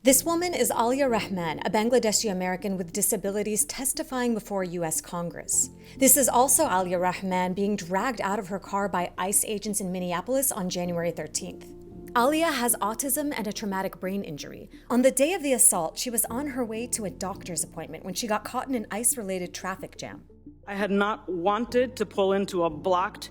This woman is Aliya Rahman, a Bangladeshi American with disabilities testifying before U.S. Congress. This is also Aliya Rahman being dragged out of her car by ICE agents in Minneapolis on January 13th. Aliya has autism and a traumatic brain injury. On the day of the assault, she was on her way to a doctor's appointment when she got caught in an ICE-related traffic jam. I had not wanted to pull into a blocked,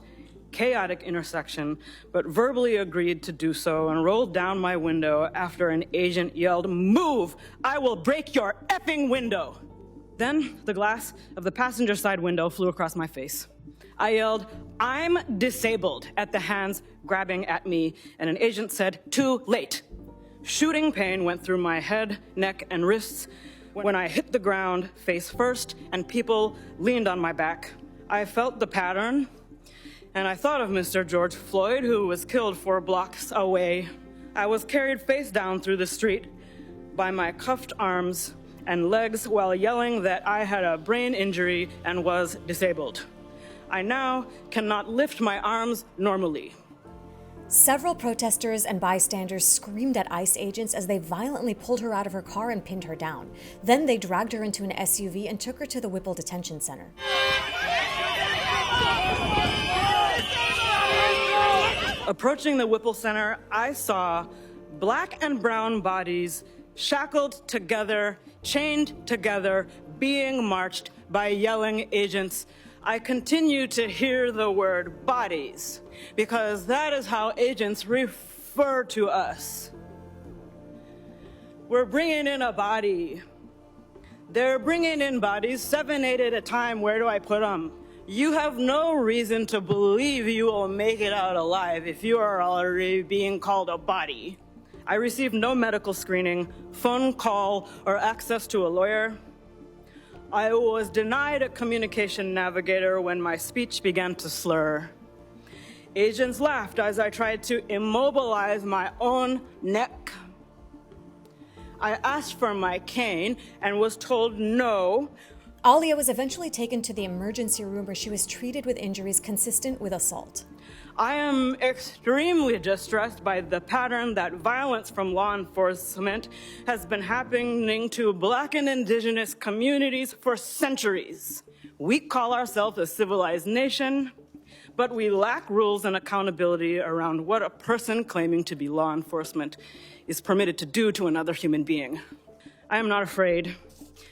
chaotic intersection, but verbally agreed to do so and rolled down my window after an agent yelled, "Move! I will break your effing window!" Then the glass of the passenger side window flew across my face. I yelled, "I'm disabled," at the hands grabbing at me, and an agent said, "Too late." Shooting pain went through my head, neck, and wrists when I hit the ground face first and people leaned on my back. I felt the pattern, and I thought of Mr. George Floyd, who was killed 4 blocks away. I was carried face down through the street by my cuffed arms and legs while yelling that I had a brain injury and was disabled. I now cannot lift my arms normally. Several protesters and bystanders screamed at ICE agents as they violently pulled her out of her car and pinned her down. Then they dragged her into an SUV and took her to the Whipple Detention Center. Approaching the Whipple Center, I saw black and brown bodies shackled together, chained together, being marched by yelling agents. I continue to hear the word bodies because that is how agents refer to us. We're bringing in a body. They're bringing in bodies, 7, 8 at a time. Where do I put them? You have no reason to believe you will make it out alive if you are already being called a body. I received no medical screening, phone call, or access to a lawyer. I was denied a communication navigator when my speech began to slur. Agents laughed as I tried to immobilize my own neck. I asked for my cane and was told no. Aliya was eventually taken to the emergency room where she was treated with injuries consistent with assault. I am extremely distressed by the pattern that violence from law enforcement has been happening to Black and Indigenous communities for centuries. We call ourselves a civilized nation, but we lack rules and accountability around what a person claiming to be law enforcement is permitted to do to another human being. I am not afraid,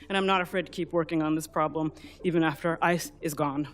and I'm not afraid to keep working on this problem even after ICE is gone.